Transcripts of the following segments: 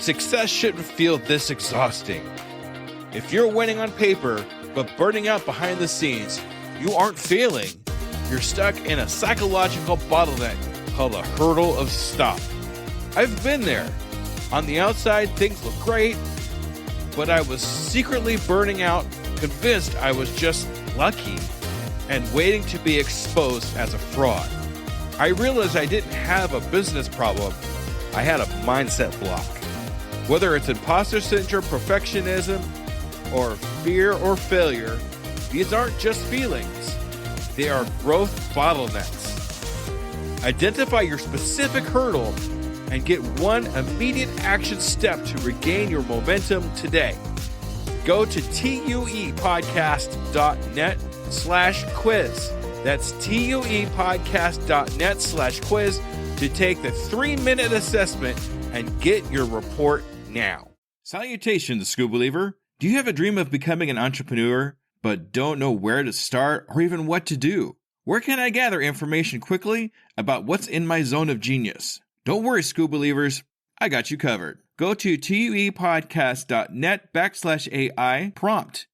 Success shouldn't feel this exhausting. If you're winning on paper, but burning out behind the scenes, you aren't failing. You're stuck in a psychological bottleneck called a hurdle of stop. I've been there. On the outside, things look great, but I was secretly burning out, convinced I was just lucky, and waiting to be exposed as a fraud. I realized I didn't have a business problem. I had a mindset block. Whether it's imposter syndrome, perfectionism, or fear or failure, these aren't just feelings. They are growth bottlenecks. Identify your specific hurdle and get one immediate action step to regain your momentum today. Go to tuepodcast.net/quiz. That's tuepodcast.net/quiz to take the 3-minute assessment and get your report now. Salutations, School Believer. Do you have a dream of becoming an entrepreneur, but don't know where to start or even what to do? Where can I gather information quickly about what's in my zone of genius? Don't worry, School Believers. I got you covered. Go to tuepodcast.net/AI prompt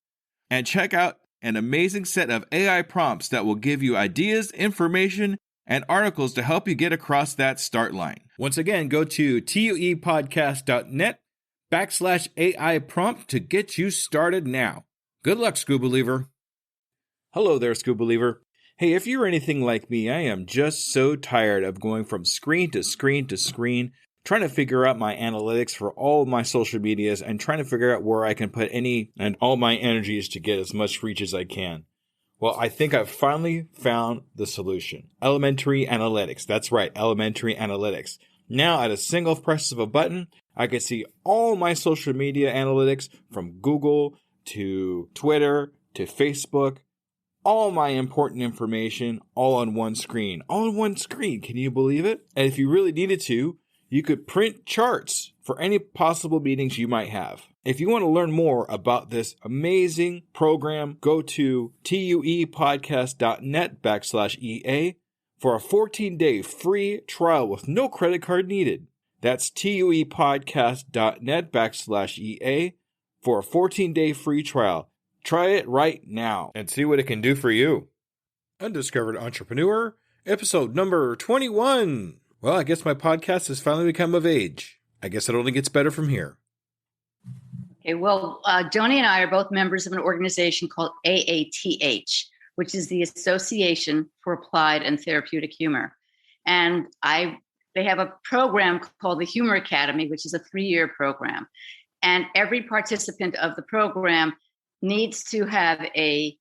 and check out an amazing set of AI prompts that will give you ideas, information, and articles to help you get across that start line. Once again, go to tuepodcast.net/AI prompt to get you started now. Good luck, School Believer. Hello there, School Believer. Hey, if you're anything like me, I am just so tired of going from screen to screen to screen, trying to figure out my analytics for all of my social medias and trying to figure out where I can put any and all my energies to get as much reach as I can. Well, I think I've finally found the solution. Elementary analytics. That's right, elementary analytics. Now, at a single press of a button, I can see all my social media analytics from Google to Twitter to Facebook, all my important information all on one screen. All on one screen. Can you believe it? And if you really needed to, you could print charts for any possible meetings you might have. If you want to learn more about this amazing program, go to tuepodcast.net/EA for a 14-day free trial with no credit card needed. That's tuepodcast.net/EA for a 14-day free trial. Try it right now and see what it can do for you. Undiscovered Entrepreneur, episode number 21. Well, I guess my podcast has finally become of age. I guess it only gets better from here. Okay, well, Joni and I are both members of an organization called AATH, which is the Association for Applied and Therapeutic Humor. And they have a program called the Humor Academy, which is a 3-year program. And every participant of the program needs to have a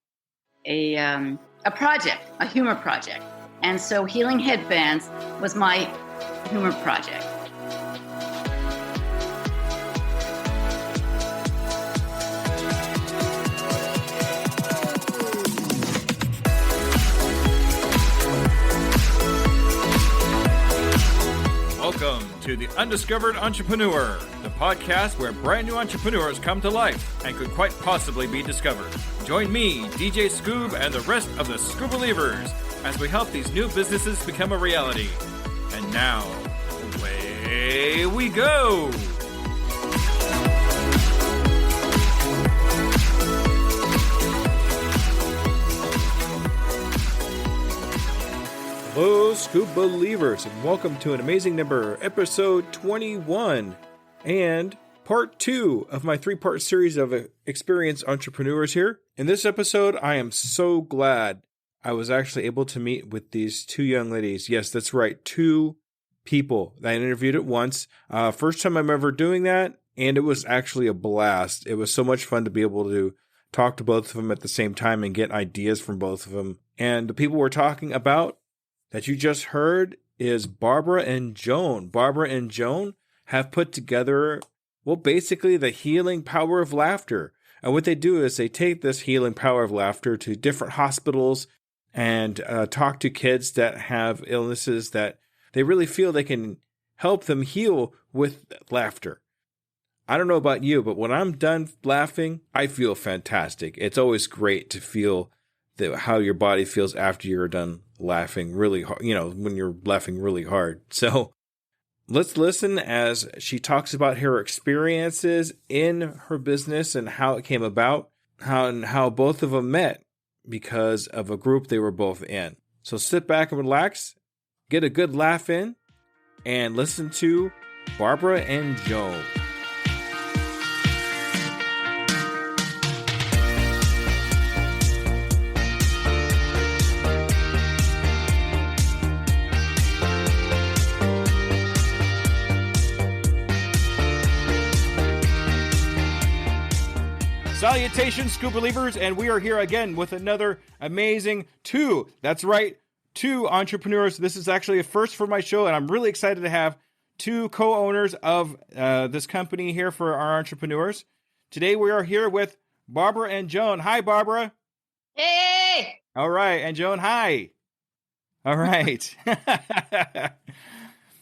project, a humor project. And so Healing Headbands was my humor project. Welcome to the Undiscovered Entrepreneur, the podcast where brand new entrepreneurs come to life and could quite possibly be discovered. Join me, DJ Scoob, and the rest of the Scoob Believers as we help these new businesses become a reality. And now, away we go! Hello, Scoop Believers, and welcome to an amazing number, episode 21, and part 2 of my 3-part series of experienced entrepreneurs here. In this episode, I am so glad I was actually able to meet with these 2 young ladies. Yes, that's right, 2 people that I interviewed at once. First time I'm ever doing that, and it was actually a blast. It was so much fun to be able to talk to both of them at the same time and get ideas from both of them. And the people we're talking about that you just heard is Barbra and Joan. Barbra and Joan have put together, well, basically the healing power of laughter. And what they do is they take this healing power of laughter to different hospitals and talk to kids that have illnesses that they really feel they can help them heal with laughter. I don't know about you, but when I'm done laughing, I feel fantastic. It's always great to feel how your body feels after you're done laughing really hard, when you're laughing really hard. So Let's listen as she talks about her experiences in her business and how it came about, how both of them met because of a group they were both in. So sit back and relax, get a good laugh in, and listen to Barbra and Joan. Salutations, Scuba Believers, and we are here again with another amazing two entrepreneurs. This is actually a first for my show, and I'm really excited to have two co-owners of this company here for our entrepreneurs. Today we are here with Barbra and Joan. Hi, Barbra. Hey! All right, and Joan, hi. All right.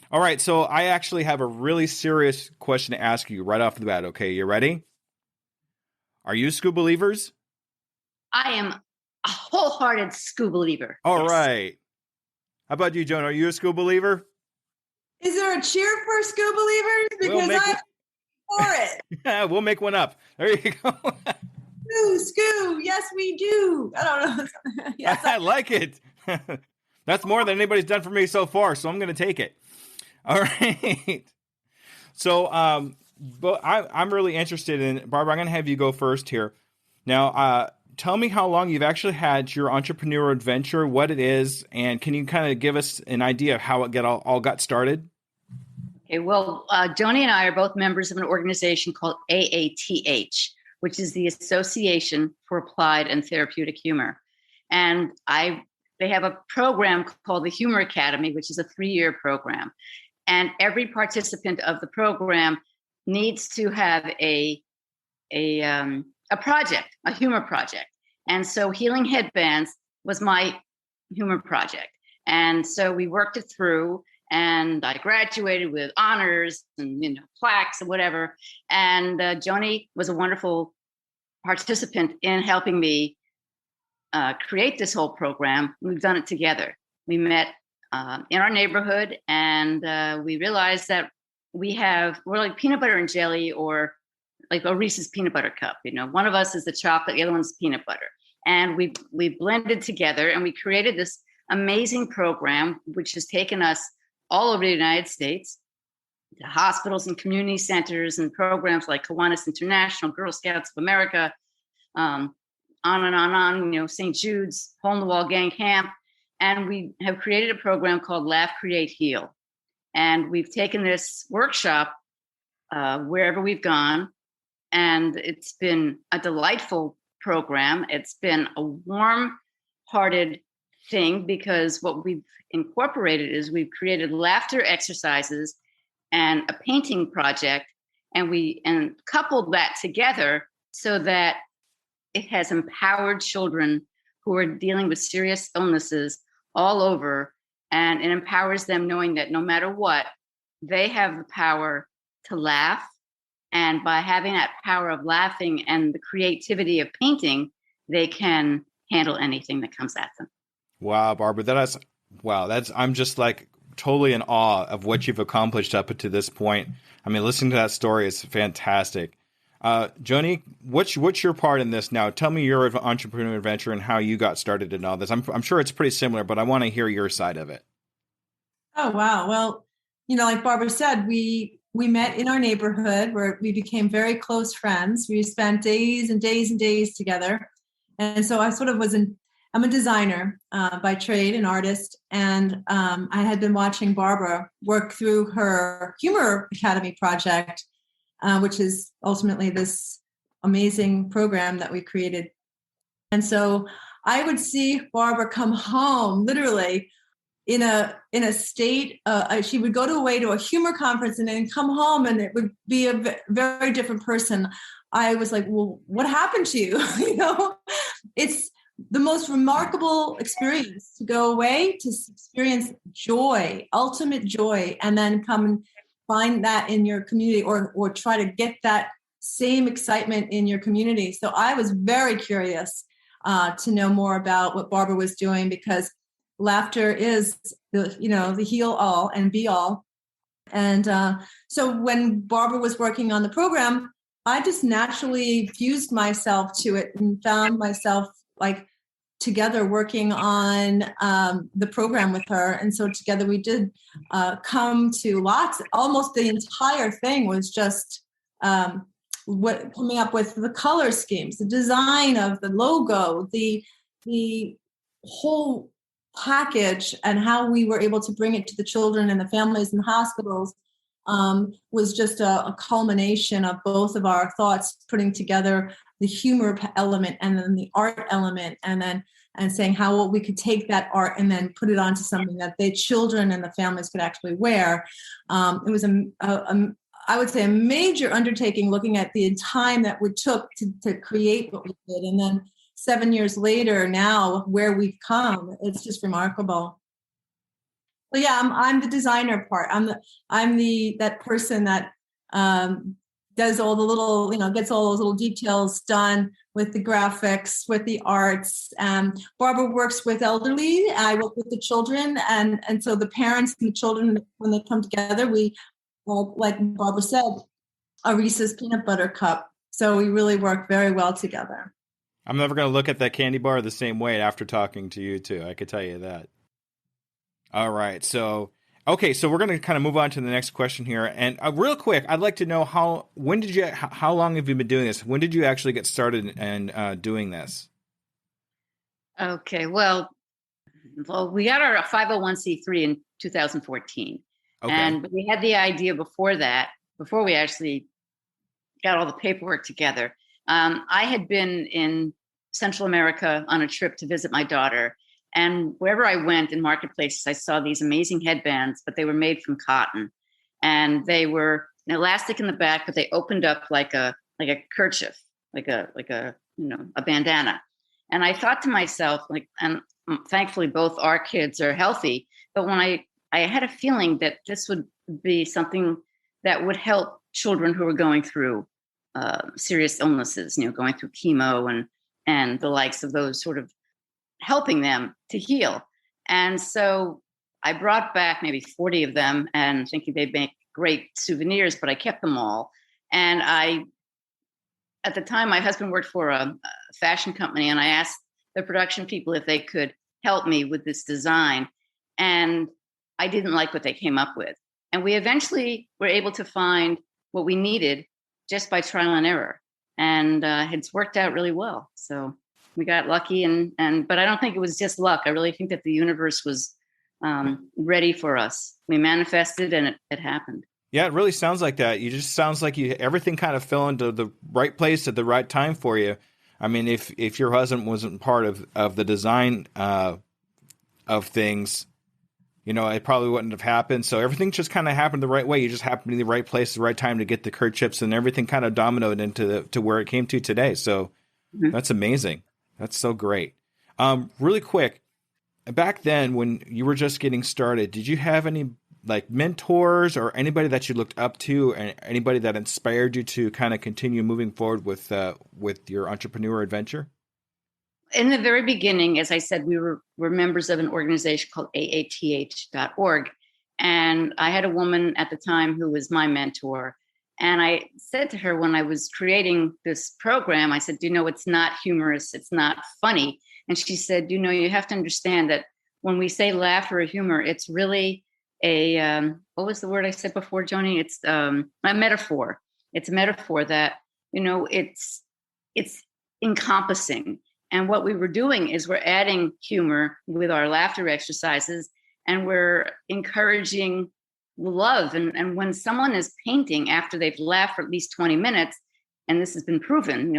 All right, so I actually have a really serious question to ask you right off the bat, okay? You ready? Are you scuba believers? I am a wholehearted scuba believer. All yes. right. How about you, Joan? Are you a scuba believer? Is there a cheer for scuba believers? Because I'm for it. We'll make one up. There you go. Scoo. Yes, we do. I don't know. Yes, I like it. That's more than anybody's done for me so far, so I'm going to take it. All right. So, but I'm really interested in, Barbra, I'm going to have you go first here. Now, tell me how long you've actually had your entrepreneurial adventure, what it is, and can you kind of give us an idea of how it all got started? Okay, well, Joni and I are both members of an organization called AATH, which is the Association for Applied and Therapeutic Humor. And they have a program called the Humor Academy, which is a 3-year program. And every participant of the program needs to have a project, a humor project. And so Healing Headbands was my humor project. And so we worked it through, and I graduated with honors and plaques and whatever. And Joni was a wonderful participant in helping me create this whole program. We've done it together. We met in our neighborhood, and we realized that we're like peanut butter and jelly, or like a Reese's peanut butter cup. One of us is the chocolate, the other one's peanut butter. And we blended together, and we created this amazing program, which has taken us all over the United States, to hospitals and community centers and programs like Kiwanis International, Girl Scouts of America, on and on, St. Jude's, Hole in the Wall Gang Camp. And we have created a program called Laugh, Create, Heal. And we've taken this workshop wherever we've gone, and it's been a delightful program. It's been a warm-hearted thing, because what we've incorporated is we've created laughter exercises and a painting project, and coupled that together so that it has empowered children who are dealing with serious illnesses all over. And it empowers them knowing that no matter what, they have the power to laugh. And by having that power of laughing and the creativity of painting, they can handle anything that comes at them. Wow, Barbra, I'm just like totally in awe of what you've accomplished up to this point. I mean, listening to that story is fantastic. Joni, what's your part in this now? Tell me your entrepreneurial adventure and how you got started in all this. I'm sure it's pretty similar, but I want to hear your side of it. Oh, wow. Well, like Barbra said, we met in our neighborhood where we became very close friends. We spent days and days and days together. And so I sort of I'm a designer by trade, an artist. And I had been watching Barbra work through her Humor Academy project, which is ultimately this amazing program that we created. And so I would see Barbra come home literally in a state. She would go away to a humor conference and then come home, and it would be a very different person. I was like, well, what happened to you? It's the most remarkable experience to go away, to experience joy, ultimate joy, and then come and find that in your community, or try to get that same excitement in your community. So I was very curious to know more about what Barbra was doing, because laughter is the heal all and be all. And so when Barbara was working on the program, I just naturally fused myself to it and found myself like together working on the program with her. And so together we did come to almost the entire thing was just coming up with the color schemes, the design of the logo, the whole package, and how we were able to bring it to the children and the families and hospitals was just a culmination of both of our thoughts, putting together the humor element and then the art element, and saying how we could take that art and then put it onto something that the children and the families could actually wear. It was I would say a major undertaking, looking at the time that we took to create what we did. And then 7 years later, now where we've come, it's just remarkable. But yeah, I'm the designer part. I'm that person that does all the little, gets all those little details done with the graphics, with the arts. Barbara works with elderly. I work with the children, and so the parents and the children, when they come together, we, like Barbara said, a Reese's peanut butter cup. So we really work very well together. I'm never going to look at that candy bar the same way after talking to you two. I could tell you that. All right. So we're going to kind of move on to the next question here. And real quick, I'd like to know how long have you been doing this? When did you actually get started and doing this? Okay. Well, we got our 501c3 in 2014. Okay. And we had the idea before we actually got all the paperwork together. I had been in Central America on a trip to visit my daughter. And wherever I went in marketplaces, I saw these amazing headbands, but they were made from cotton. And they were elastic in the back, but they opened up like a kerchief, like a bandana. And I thought to myself, and thankfully both our kids are healthy, but when I had a feeling that this would be something that would help children who are going through serious illnesses, going through chemo and the likes of those, sort of helping them to heal. And so I brought back maybe 40 of them and thinking they'd make great souvenirs, but I kept them all. And at the time, my husband worked for a fashion company, and I asked the production people if they could help me with this design. And I didn't like what they came up with. And we eventually were able to find what we needed just by trial and error. And it's worked out really well. So we got lucky, but I don't think it was just luck. I really think that the universe was ready for us. We manifested and it happened. Yeah, it really sounds like that. You just sounds like everything kind of fell into the right place at the right time for you. I mean, if your husband wasn't part of the design of things, it probably wouldn't have happened. So everything just kind of happened the right way. You just happened to be in the right place, the right time to get the kerchiefs, and everything kind of dominoed to where it came to today. So That's amazing. That's so great. Really quick, back then when you were just getting started, did you have any mentors or anybody that you looked up to, and anybody that inspired you to kind of continue moving forward with your entrepreneur adventure? In the very beginning, as I said, we're members of an organization called AATH.org. And I had a woman at the time who was my mentor. And I said to her when I was creating this program, I said, it's not humorous. It's not funny. And she said, you have to understand that when we say laughter or humor, it's really what was the word I said before, Joni? It's a metaphor. It's a metaphor that, it's encompassing. And what we were doing is we're adding humor with our laughter exercises, and we're encouraging love. And when someone is painting after they've laughed for at least 20 minutes, and this has been proven,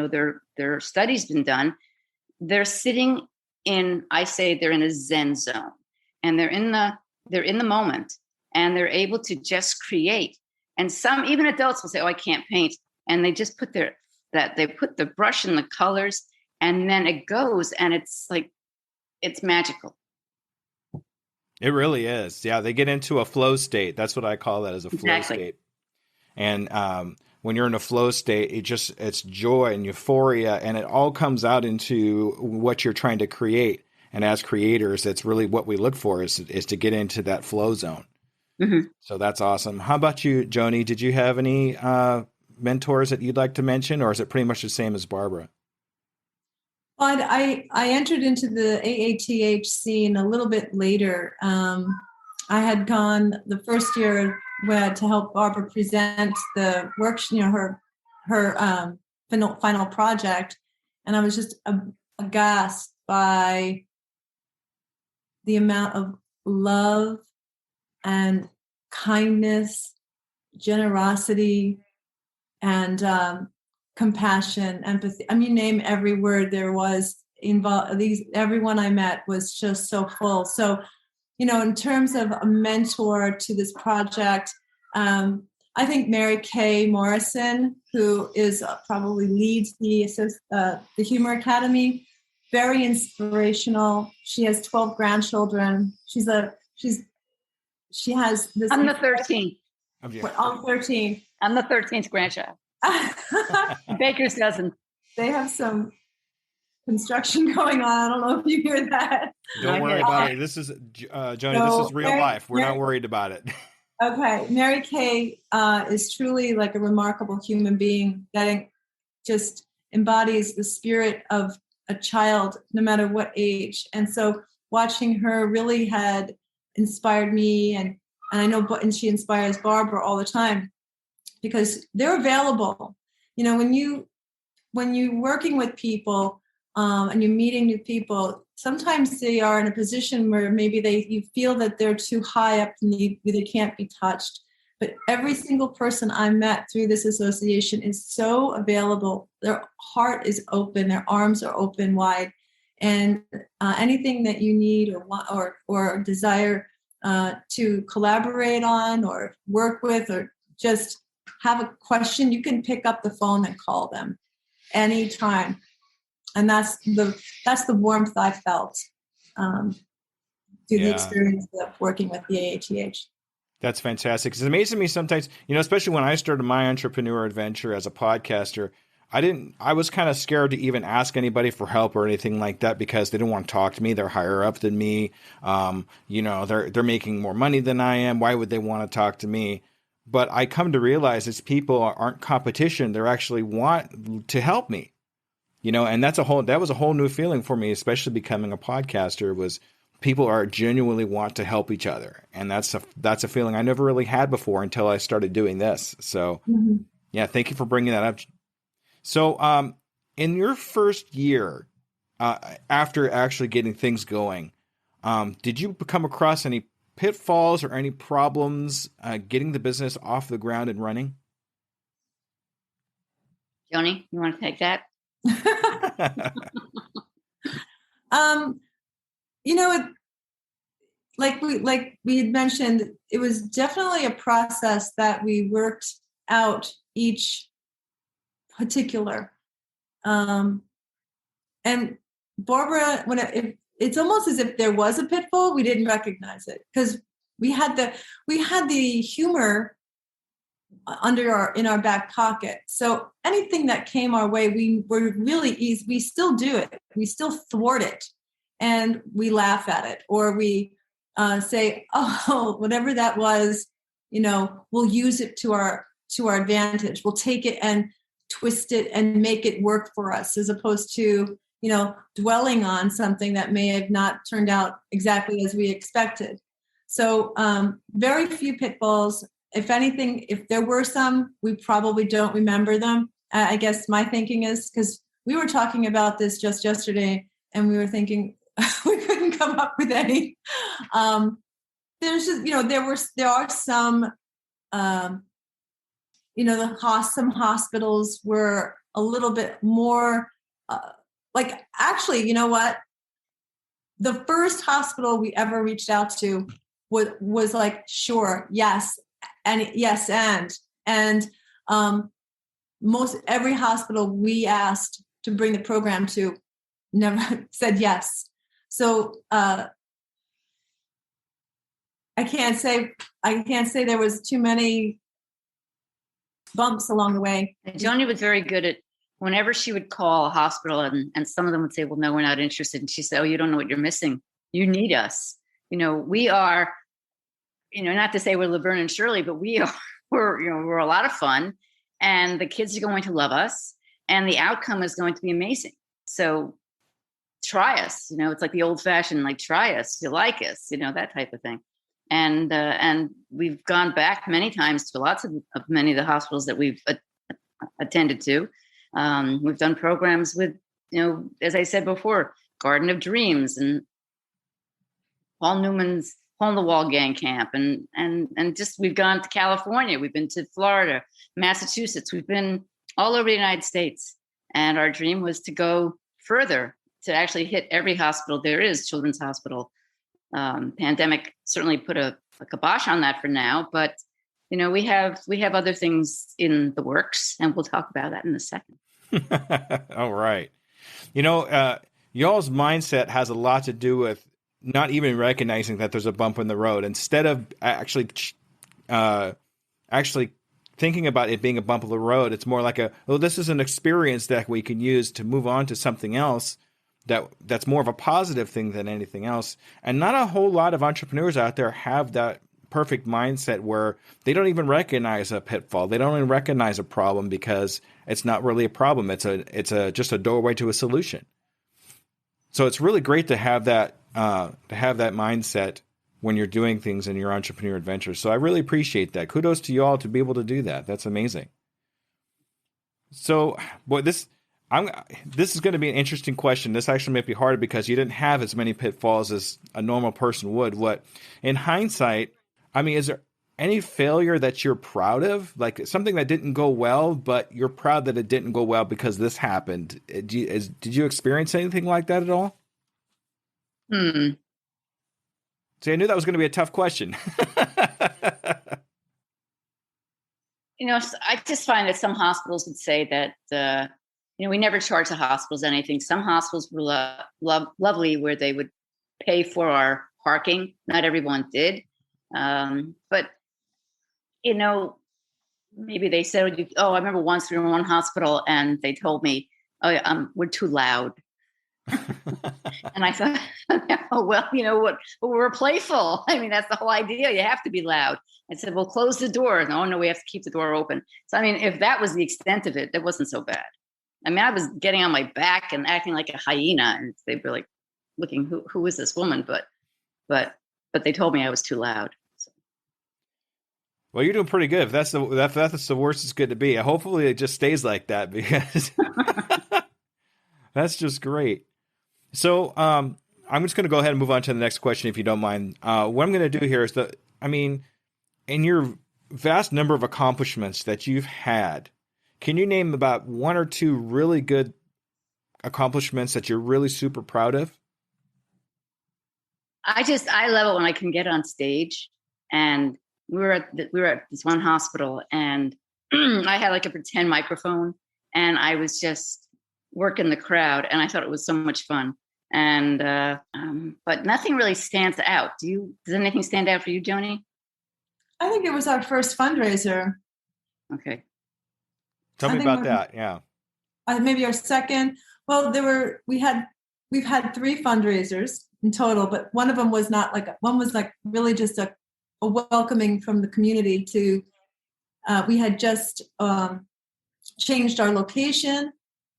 their studies been done, they're sitting in, I say they're in a Zen zone, and they're in the moment, and they're able to just create. And some, even adults will say, "Oh, I can't paint." And they just put they put the brush and the colors, and then it goes, and it's magical. It really is. Yeah, they get into a flow state. That's what I call that, as a flow state. And when you're in a flow state, it's joy and euphoria, and it all comes out into what you're trying to create. And as creators, that's really what we look for is to get into that flow zone. Mhm. So that's awesome. How about you, Joni? Did you have any mentors that you'd like to mention, or is it pretty much the same as Barbara? But I entered into the AATH scene a little bit later. I had gone the first year to help Barbara present the work, her final project, and I was just aghast by the amount of love and kindness, generosity, and compassion, empathy. I mean, name every word there was involved. Everyone I met was just so full. So, in terms of a mentor to this project, I think Mary Kay Morrison, who is probably leads the Humor Academy, very inspirational. She has 12 grandchildren. She has this. I'm the 13th. I'm 13. I'm the 13th grandchild. Baker's dozen. They have some construction going on. I don't know if you hear that. Don't worry about it. This is Joni. This is real life. We're not worried about it. Okay, Mary Kay is truly like a remarkable human being that just embodies the spirit of a child, no matter what age. And so, watching her really had inspired me, and I know, and she inspires Barbara all the time because they're available. When you're working with people and you're meeting new people, sometimes they are in a position where maybe you feel that they're too high up and they can't be touched. But every single person I met through this association is so available. Their heart is open, their arms are open wide, and anything that you need or want or desire to collaborate on or work with or just have a question, you can pick up the phone and call them anytime. And that's the warmth I felt through the experience of working with the AATH. That's fantastic. It's amazing to me sometimes, especially when I started my entrepreneur adventure as a podcaster, I was kind of scared to even ask anybody for help or anything like that because they didn't want to talk to me. They're higher up than me. They're making more money than I am. Why would they want to talk to me? But I come to realize these people aren't competition. They actually want to help me, and that was a whole new feeling for me, especially becoming a podcaster, was people are genuinely want to help each other. And that's a feeling I never really had before until I started doing this. So yeah, thank you for bringing that up. So in your first year, after actually getting things going, did you come across any pitfalls or any problems getting the business off the ground and running? Joni, you want to take that? Like we had mentioned, it was definitely a process that we worked out each particular. And Barbara, it's almost as if there was a pitfall, we didn't recognize it because we had the humor in our back pocket. So anything that came our way, we were really easy. We still do it. We still thwart it, and we laugh at it, or we say, "Oh, whatever that was, we'll use it to our advantage. We'll take it and twist it and make it work for us," as opposed to dwelling on something that may have not turned out exactly as we expected. So very few pitfalls. If anything, if there were some, we probably don't remember them. I guess my thinking is because we were talking about this just yesterday and we were thinking we couldn't come up with any. There's just, there are some, some hospitals were a little bit more actually, you know what? The first hospital we ever reached out to was like, sure, yes, and yes, and most every hospital we asked to bring the program to never said yes. So I can't say there was too many bumps along the way. And Joni was very good at whenever she would call a hospital and some of them would say, well, no, we're not interested. And she said, oh, you don't know what you're missing. You need us. We are not to say we're Laverne and Shirley, but we're a lot of fun, and the kids are going to love us, and the outcome is going to be amazing. So try us. It's like the old fashioned, like, try us, you like us, that type of thing. And we've gone back many times to lots of many of the hospitals that we've attended to. We've done programs with, as I said before, Garden of Dreams and Paul Newman's Hole in the Wall Gang Camp, and just we've gone to California, we've been to Florida, Massachusetts, we've been all over the United States, and our dream was to go further, to actually hit every hospital there is, children's hospital. Pandemic certainly put a kibosh on that for now, but we have other things in the works, and we'll talk about that in a second. All right. Y'all's mindset has a lot to do with not even recognizing that there's a bump in the road. Instead of actually thinking about it being a bump in the road, it's more like this is an experience that we can use to move on to something else that's more of a positive thing than anything else. And not a whole lot of entrepreneurs out there have that perfect mindset where they don't even recognize a pitfall. They don't even recognize a problem because it's not really a problem. It's just a doorway to a solution. So it's really great to have that mindset when you're doing things in your entrepreneur adventures. So I really appreciate that. Kudos to you all to be able to do that. That's amazing. So, boy, this is going to be an interesting question. This actually might be harder because you didn't have as many pitfalls as a normal person would. What, in hindsight, is there any failure that you're proud of? Like something that didn't go well, but you're proud that it didn't go well because this happened. Did you experience anything like that at all? See, I knew that was going to be a tough question. I just find that some hospitals would say that, we never charge the hospitals anything. Some hospitals were lovely where they would pay for our parking. Not everyone did. But, maybe they said, I remember once we were in one hospital and they told me, we're too loud. And I thought, oh, well, what? Well, we're playful. That's the whole idea. You have to be loud. I said, well, close the door. No, we have to keep the door open. So, if that was the extent of it, that wasn't so bad. I was getting on my back and acting like a hyena, and they were like looking, who is this woman? But they told me I was too loud. So. Well, you're doing pretty good. If that's the worst it's good to be. Hopefully it just stays like that because that's just great. So I'm just going to go ahead and move on to the next question, if you don't mind. What I'm going to do here is in your vast number of accomplishments that you've had, can you name about one or two really good accomplishments that you're really super proud of? I love it when I can get on stage, and we were at this one hospital, and I had like a pretend microphone, and I was just working the crowd, and I thought it was so much fun. And but nothing really stands out. Does anything stand out for you, Joni? I think it was our first fundraiser. Okay. Tell me about that. Yeah. Maybe our second. Well, we've had 3 fundraisers in total, but one of them was really just a welcoming from the community to. We had just changed our location,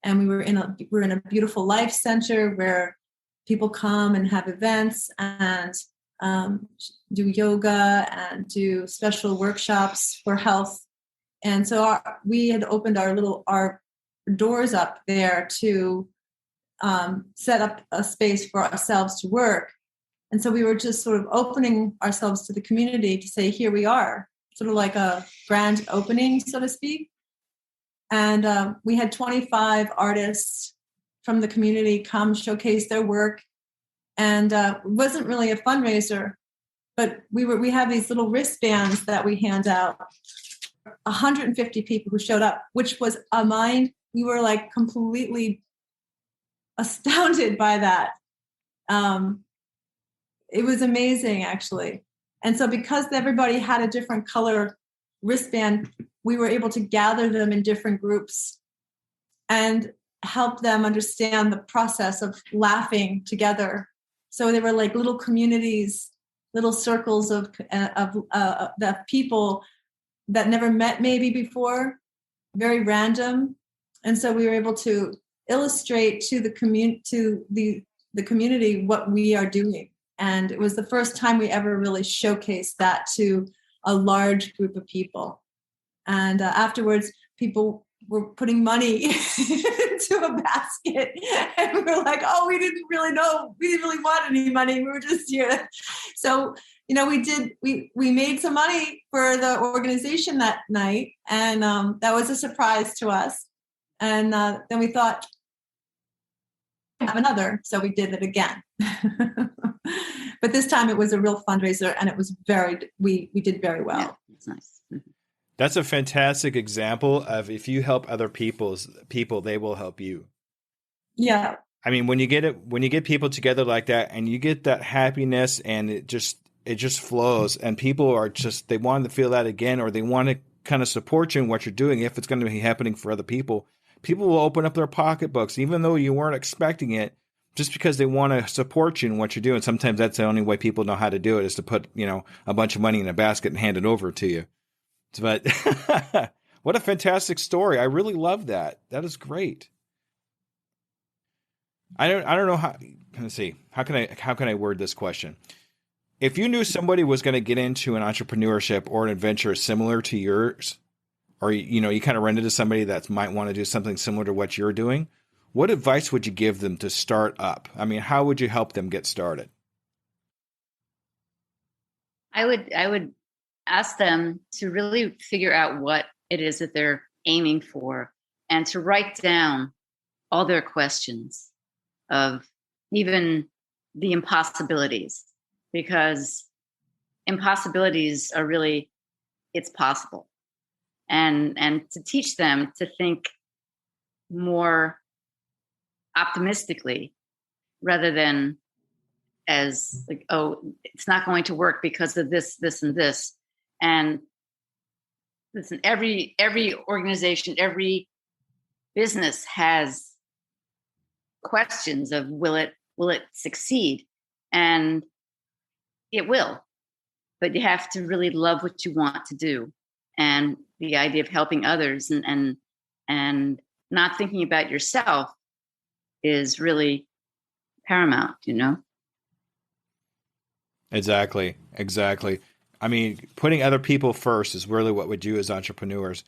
and we were in a beautiful life center where people come and have events and do yoga and do special workshops for health. And so we had opened our doors up there to set up a space for ourselves to work. And so we were just sort of opening ourselves to the community to say, here we are, sort of like a grand opening, so to speak. And we had 25 artists from the community come showcase their work. And it wasn't really a fundraiser, but we have these little wristbands that we hand out. 150 people who showed up, which was we were like completely astounded by that. It was amazing, actually. And so because everybody had a different color wristband, we were able to gather them in different groups and help them understand the process of laughing together. So they were like little communities little circles of the people that never met maybe before, very random. And so we were able to illustrate to the community what we are doing. And it was the first time we ever really showcased that to a large group of people. And afterwards, people were putting money into a basket. And we were like, oh, we didn't really know. We didn't really want any money. We were just here. So, we made some money for the organization that night. And that was a surprise to us. And then we thought, have another. So we did it again. But this time it was a real fundraiser, and it was we did very well. Yeah, it's nice. That's a fantastic example of if you help other people, they will help you. Yeah. I mean, when you get people together like that, and you get that happiness, and it just flows, and people are they want to feel that again, or they want to kind of support you in what you're doing. If it's going to be happening for other people will open up their pocketbooks, even though you weren't expecting it, just because they want to support you in what you're doing. Sometimes that's the only way people know how to do it, is to put, a bunch of money in a basket and hand it over to you. But what a fantastic story. I really love that. That is great. I don't know how, let's see. How can I word this question? If you knew somebody was going to get into an entrepreneurship or an adventure similar to yours, or, you kind of run into somebody that might want to do something similar to what you're doing, what advice would you give them to start up? I mean, how would you help them get started? I would ask them to really figure out what it is that they're aiming for, and to write down all their questions of even the impossibilities, because impossibilities are really, it's possible. And to teach them to think more optimistically, rather than as like, oh, it's not going to work because of this, this, and this. And listen, every organization, every business has questions of will it succeed? And it will, but you have to really love what you want to do. And the idea of helping others and not thinking about yourself is really paramount, Exactly. I mean, putting other people first is really what we do as entrepreneurs.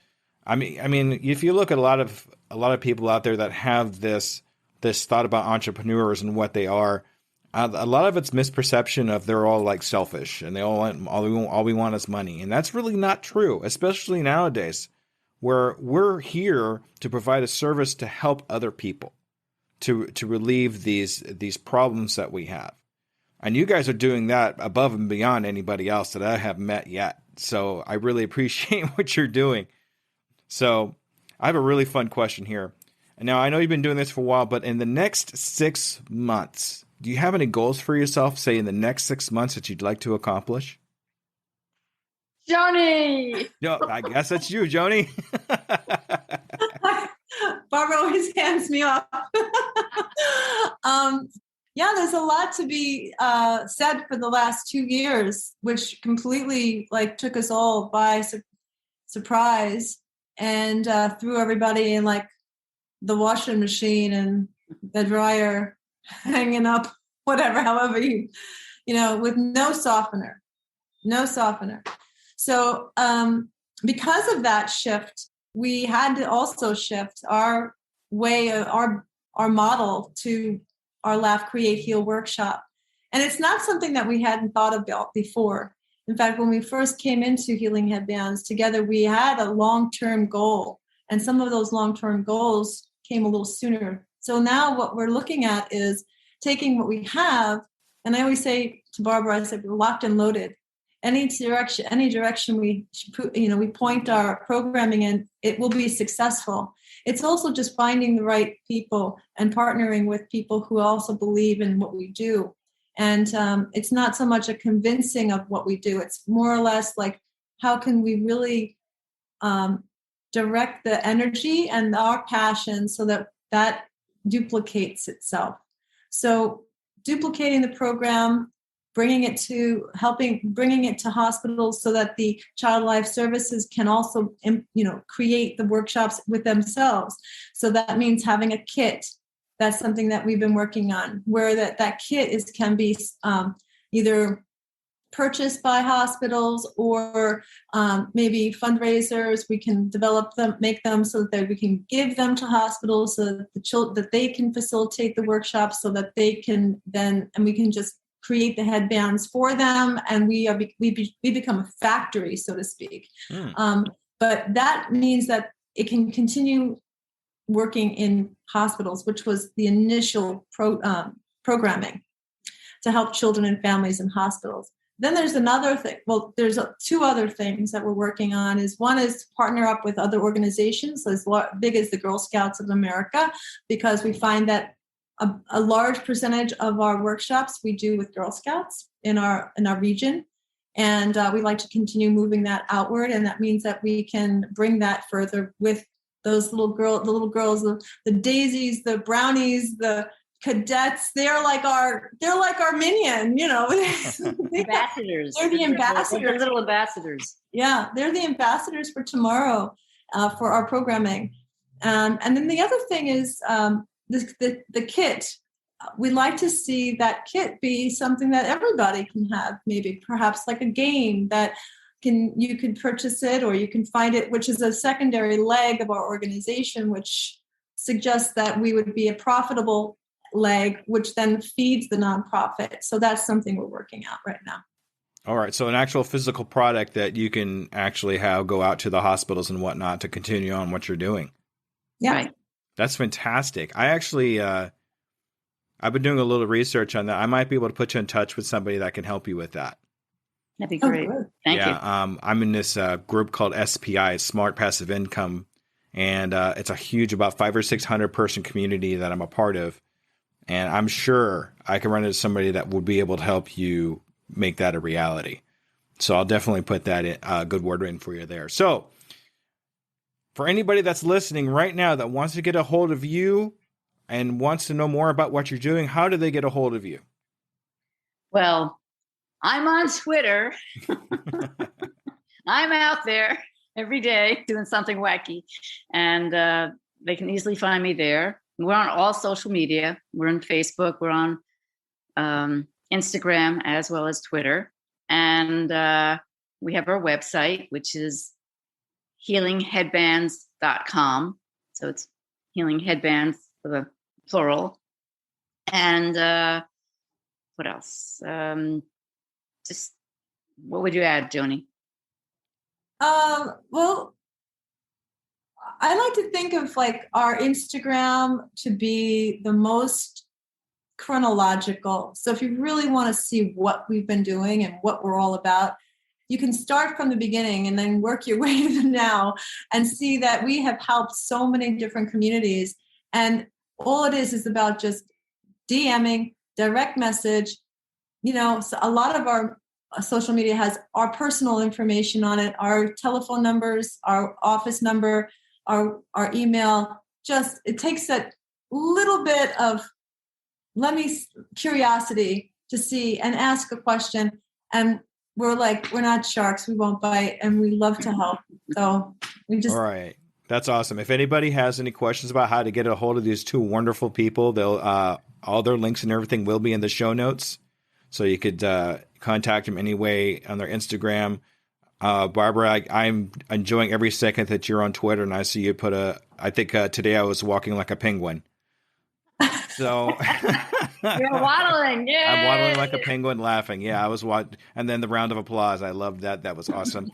I mean, if you look at a lot of people out there that have this thought about entrepreneurs and what they are, a lot of it's misperception of they're all like selfish and they all we want is money, and that's really not true, especially nowadays, where we're here to provide a service to help other people, to relieve these problems that we have. And you guys are doing that above and beyond anybody else that I have met yet. So I really appreciate what you're doing. So I have a really fun question here. And now I know you've been doing this for a while, but in the next 6 months, do you have any goals for yourself, say in the next 6 months, that you'd like to accomplish? Joni! No, I guess that's you, Joni. Barbara always hands me off. Yeah, there's a lot to be said for the last 2 years, which completely took us all by surprise, and threw everybody in the washing machine and the dryer hanging up, however with no softener. So because of that shift, we had to also shift our way, our model to our Laugh, Create, Heal workshop. And it's not something that we hadn't thought about before. In fact, when we first came into Healing Headbands together, we had a long-term goal. And some of those long-term goals came a little sooner. So now what we're looking at is taking what we have. And I always say to Barbara, I said, we're locked and loaded. Any direction we point our programming in, it will be successful. It's also just finding the right people and partnering with people who also believe in what we do. And it's not so much a convincing of what we do. It's more or less like, how can we really direct the energy and our passion so that duplicates itself. So duplicating the program bringing it to hospitals so that the child life services can also, create the workshops with themselves. So that means having a kit. That's something that we've been working on, where that kit can be either purchased by hospitals or maybe fundraisers. We can develop them, make them so that we can give them to hospitals so that that they can facilitate the workshops, so that they can and we can just create the headbands for them, and we become a factory, so to speak. But that means that it can continue working in hospitals, which was the initial programming to help children and families in hospitals. Then there's another thing. Well, there's two other things that we're working on. One is to partner up with other organizations as big as the Girl Scouts of America, because we find that a large percentage of our workshops we do with Girl Scouts in our region. And we like to continue moving that outward. And that means that we can bring that further with those little girls, the daisies, the brownies, the cadets. They're like our minion, Ambassadors. They're the ambassadors. They're little ambassadors. Yeah, they're the ambassadors for tomorrow for our programming. And then the other thing is the kit. We like to see that kit be something that everybody can have, maybe perhaps like a game that you can purchase it, or you can find it, which is a secondary leg of our organization, which suggests that we would be a profitable leg, which then feeds the nonprofit. So that's something we're working out right now. All right. So an actual physical product that you can actually have go out to the hospitals and whatnot to continue on what you're doing. Yeah. Right. That's fantastic. I actually, I've been doing a little research on that. I might be able to put you in touch with somebody that can help you with that. That'd be great. Thank you. I'm in this group called SPI, Smart Passive Income, and it's a huge, about 500 or 600 person community that I'm a part of. And I'm sure I can run into somebody that would be able to help you make that a reality. So I'll definitely put that in, good word in for you there. So for anybody that's listening right now that wants to get a hold of you and wants to know more about what you're doing, how do they get a hold of you? Well, I'm on Twitter. I'm out there every day doing something wacky, and they can easily find me there. We're on all social media. We're on Facebook. We're on Instagram as well as Twitter. And we have our website, which is healingheadbands.com. So it's healing headbands for the plural. And what else? Just what would you add, Joni? Well, I like to think of like our Instagram to be the most chronological. So if you really want to see what we've been doing and what we're all about, you can start from the beginning and then work your way to the now and see that we have helped so many different communities. And all it is about just DMing, direct message. So a lot of our social media has our personal information on it, our telephone numbers, our office number, our email. Just it takes that little bit of curiosity to see and ask a question. And we're not sharks, we won't bite, and we love to help. So we just. All right. That's awesome. If anybody has any questions about how to get a hold of these two wonderful people, they'll all their links and everything will be in the show notes. So you could contact them anyway on their Instagram. Barbara, I'm enjoying every second that you're on Twitter, and I see you put I think today I was walking like a penguin. So you're waddling. Yay! I'm waddling like a penguin laughing. Yeah, I was and then the round of applause. I loved that. That was awesome.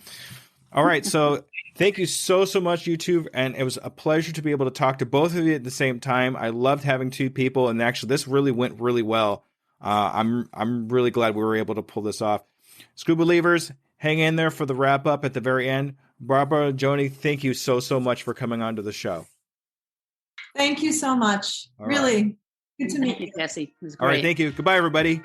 All right. So thank you so much, you two. And it was a pleasure to be able to talk to both of you at the same time. I loved having two people, and actually this really went really well. I'm really glad we were able to pull this off. Scuba Believers, hang in there for the wrap up at the very end. Barbara and Joni, thank you so much for coming on to the show. Thank you so much. All really right. Good to meet you, Jesse. It was great. All right, thank you. Goodbye, everybody.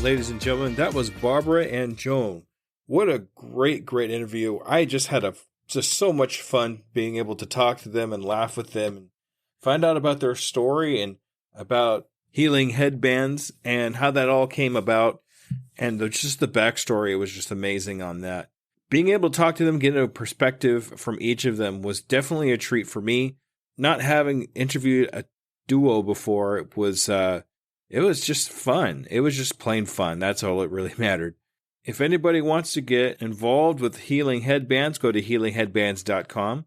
right, ladies and gentlemen, that was Barbra and Joan. What a great, great interview. I just had just so much fun being able to talk to them and laugh with them and find out about their story and about healing headbands and how that all came about. And just the backstory was just amazing on that. Being able to talk to them, getting a perspective from each of them was definitely a treat for me. Not having interviewed a duo before, it was just fun. It was just plain fun. That's all it really mattered. If anybody wants to get involved with healing headbands, go to healingheadbands.com.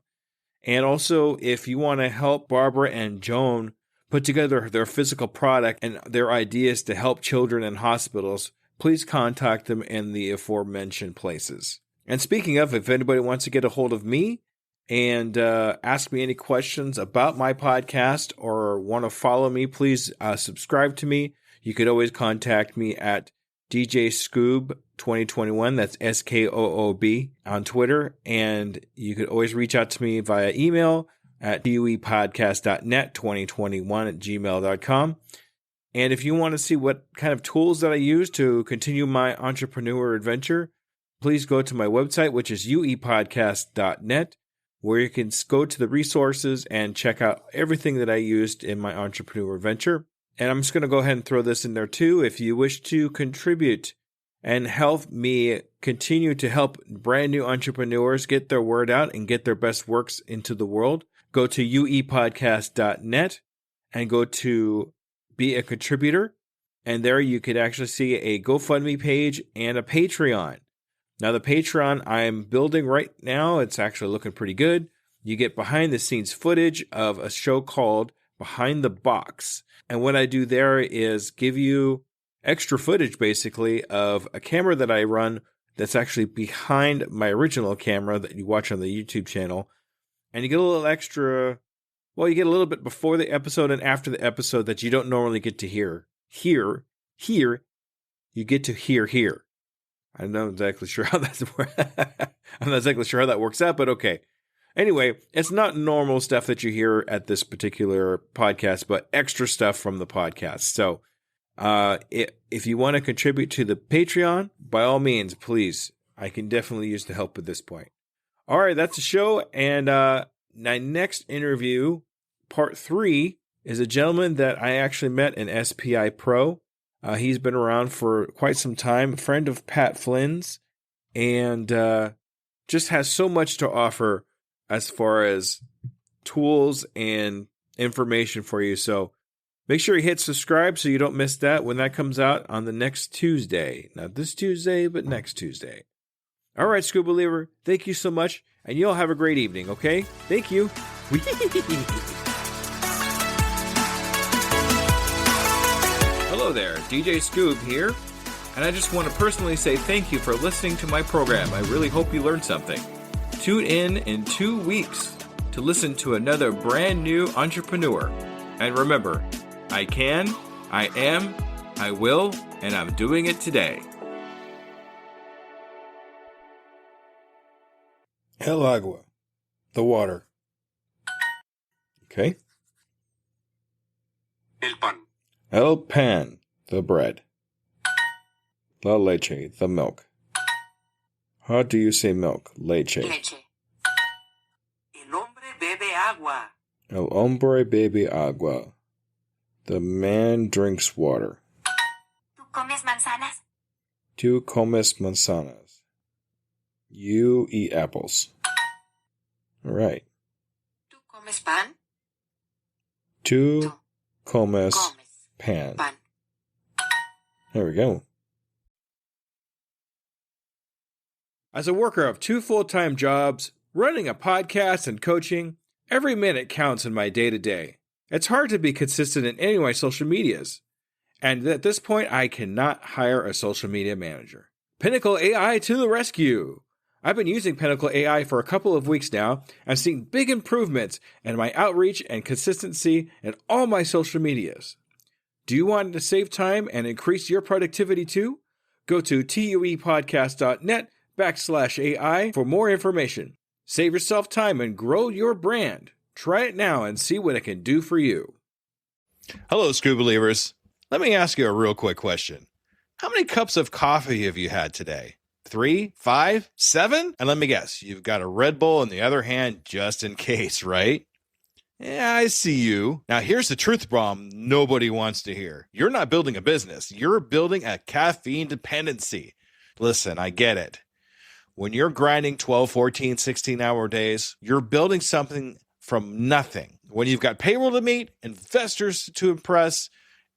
And also, if you want to help Barbra and Joan put together their physical product and their ideas to help children in hospitals, please contact them in the aforementioned places. And speaking of, if anybody wants to get a hold of me and ask me any questions about my podcast or want to follow me, please subscribe to me. You could always contact me at DJ Scoob 2021. That's SKOOB on Twitter. And you could always reach out to me via email at duepodcast.net2021@gmail.com. And if you want to see what kind of tools that I use to continue my entrepreneur adventure, please go to my website, which is uepodcast.net, where you can go to the resources and check out everything that I used in my entrepreneur adventure. And I'm just going to go ahead and throw this in there too. If you wish to contribute and help me continue to help brand new entrepreneurs get their word out and get their best works into the world, go to uepodcast.net and go to Be a Contributor. And there you could actually see a GoFundMe page and a Patreon. Now, the Patreon I'm building right now, it's actually looking pretty good. You get behind the scenes footage of a show called Behind the Box. And what I do there is give you extra footage, basically, of a camera that I run that's actually behind my original camera that you watch on the YouTube channel. And you get a little extra, well, you get a little bit before the episode and after the episode that you don't normally get to hear. Here, you get to hear here. I'm not exactly sure how that's I'm not exactly sure how that works out, but okay. Anyway, it's not normal stuff that you hear at this particular podcast, but extra stuff from the podcast. So if you want to contribute to the Patreon, by all means, please. I can definitely use the help at this point. All right, that's the show. And my next interview, part 3, is a gentleman that I actually met in SPI Pro. He's been around for quite some time, a friend of Pat Flynn's, and just has so much to offer as far as tools and information for you. So make sure you hit subscribe so you don't miss that when that comes out on the next Tuesday. Not this Tuesday, but next Tuesday. All right, Scuba Believer, thank you so much, and you all have a great evening, okay? Thank you. Hello there, DJ Scoob here, and I just want to personally say thank you for listening to my program. I really hope you learned something. Tune in 2 weeks to listen to another brand new entrepreneur. And remember, I can, I am, I will, and I'm doing it today. El agua, the water. Okay. El pan. El pan, the bread. La leche, the milk. How do you say milk? Leche. Leche. El hombre bebe agua. El hombre bebe agua. The man drinks water. ¿Tú comes manzanas? Tú comes manzanas. You eat apples. All right. ¿Tú comes pan? Tú comes pan. Pan. There we go. As a worker of 2 full-time jobs, running a podcast and coaching, every minute counts in my day-to-day. It's hard to be consistent in any of my social medias. And at this point, I cannot hire a social media manager. Pinnacle AI to the rescue! I've been using Pinnacle AI for a couple of weeks now. I'm seeing big improvements in my outreach and consistency in all my social medias. Do you want to save time and increase your productivity too? Go to tuepodcast.net/AI for more information. Save yourself time and grow your brand. Try it now and see what it can do for you. Hello, Scuba Believers. Let me ask you a real quick question. How many cups of coffee have you had today? 3, 5, 7? And let me guess, you've got a Red Bull in the other hand just in case, right? Yeah, I see you. Now, here's the truth bomb nobody wants to hear. You're not building a business. You're building a caffeine dependency. Listen, I get it. When you're grinding 12, 14, 16-hour days, you're building something from nothing. When you've got payroll to meet, investors to impress,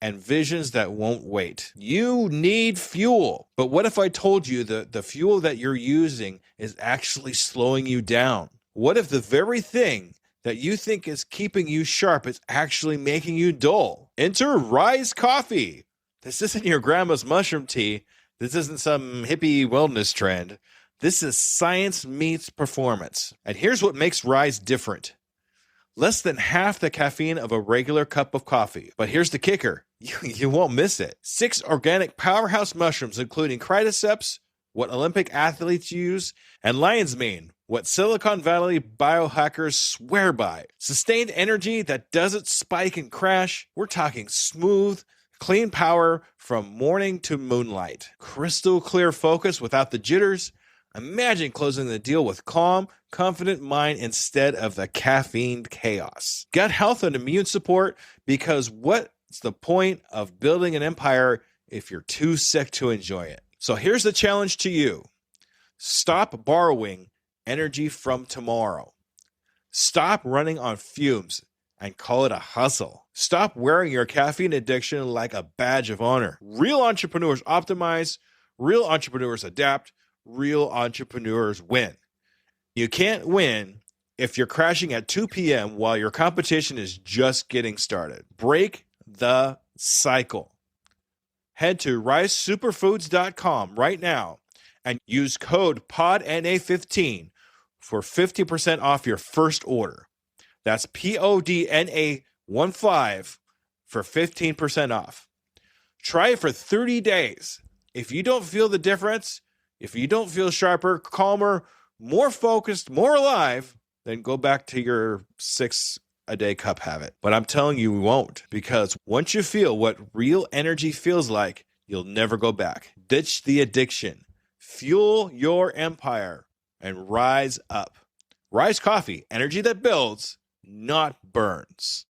and visions that won't wait. You need fuel. But what if I told you that the fuel that you're using is actually slowing you down? What if the very thing that you think is keeping you sharp is actually making you dull? Enter Rise Coffee. This isn't your grandma's mushroom tea. This isn't some hippie wellness trend. This is science meets performance. And here's what makes Rise different. Less than half the caffeine of a regular cup of coffee. But here's the kicker. You won't miss it. 6 organic powerhouse mushrooms, including cordyceps, what Olympic athletes use, and lion's mane, what Silicon Valley biohackers swear by. Sustained energy that doesn't spike and crash. We're talking smooth, clean power from morning to moonlight. Crystal clear focus without the jitters. Imagine closing the deal with calm, confident mind instead of the caffeine chaos. Gut health and immune support, because what's the point of building an empire if you're too sick to enjoy it? So here's the challenge to you. Stop borrowing energy from tomorrow. Stop running on fumes and call it a hustle. Stop wearing your caffeine addiction like a badge of honor. Real entrepreneurs optimize, real entrepreneurs adapt, real entrepreneurs win. You can't win if you're crashing at 2 p.m. while your competition is just getting started. Break the cycle. Head to risesuperfoods.com right now and use code PODNA15 for 50% off your first order. That's PODNA15 for 15% off. Try it for 30 days. If you don't feel the difference, if you don't feel sharper, calmer, more focused, more alive, then go back to your 6-a-day cup habit. But I'm telling you, you won't, because once you feel what real energy feels like, you'll never go back. Ditch the addiction, fuel your empire, and rise up. Rise Coffee, energy that builds, not burns.